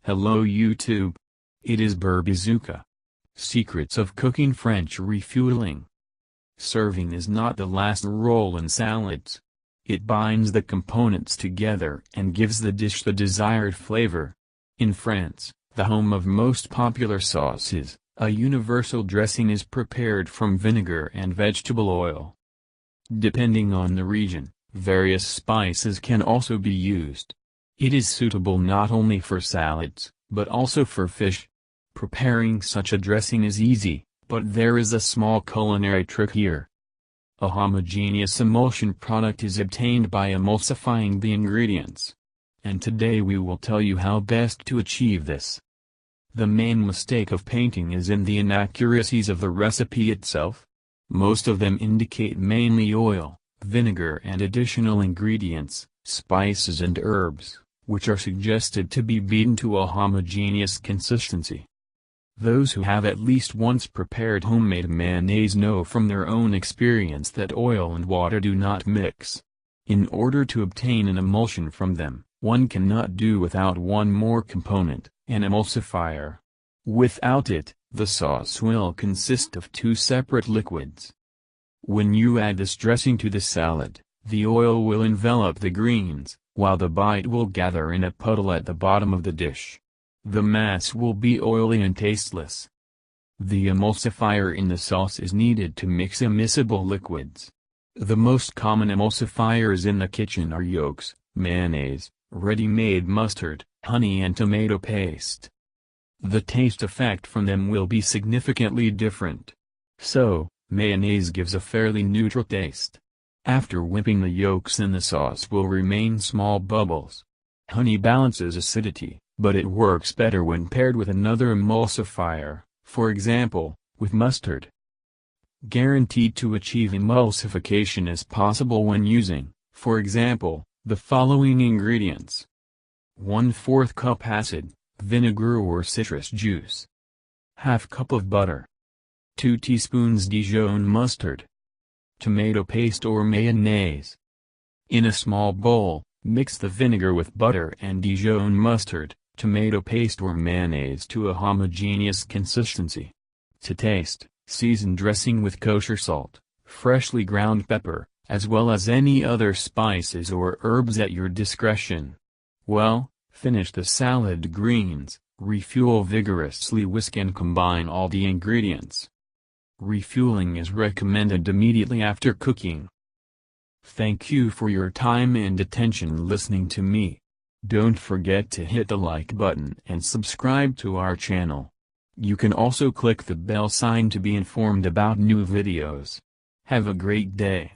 Hello YouTube. It is Bazooka. Secrets of cooking French refueling. Serving is not the last role in salads. It binds the components together and gives the dish the desired flavor. In France, the home of most popular sauces, a universal dressing is prepared from vinegar and vegetable oil. Depending on the region, various spices can also be used. It is suitable not only for salads, but also for fish. Preparing such a dressing is easy, but there is a small culinary trick here. A homogeneous emulsion product is obtained by emulsifying the ingredients. And today we will tell you how best to achieve this. The main mistake of painting is in the inaccuracies of the recipe itself. Most of them indicate mainly oil, vinegar and additional ingredients, spices and herbs, which are suggested to be beaten to a homogeneous consistency. Those who have at least once prepared homemade mayonnaise know from their own experience that oil and water do not mix. In order to obtain an emulsion from them, one cannot do without one more component, an emulsifier. Without it, the sauce will consist of two separate liquids. When you add this dressing to the salad, the oil will envelop the greens, while the bite will gather in a puddle at the bottom of the dish. The mass will be oily and tasteless. The emulsifier in the sauce is needed to mix immiscible liquids. The most common emulsifiers in the kitchen are yolks, mayonnaise, ready-made mustard, honey and tomato paste. The taste effect from them will be significantly different. So, mayonnaise gives a fairly neutral taste. After whipping, the yolks in the sauce will remain small bubbles. Honey balances acidity, but it works better when paired with another emulsifier, for example, with mustard. Guaranteed to achieve emulsification is possible when using, for example, the following ingredients. 1/4 cup acid, vinegar or citrus juice. ½ cup of butter. 2 teaspoons Dijon mustard. Tomato paste or mayonnaise. In a small bowl, mix the vinegar with butter and Dijon mustard, tomato paste or mayonnaise to a homogeneous consistency. To taste, season dressing with kosher salt, freshly ground pepper, as well as any other spices or herbs at your discretion. Well, finish the salad greens, refuel vigorously, whisk and combine all the ingredients. Refueling is recommended immediately after cooking. Thank you for your time and attention listening to me. Don't forget to hit the like button and subscribe to our channel. You can also click the bell sign to be informed about new videos. Have a great day.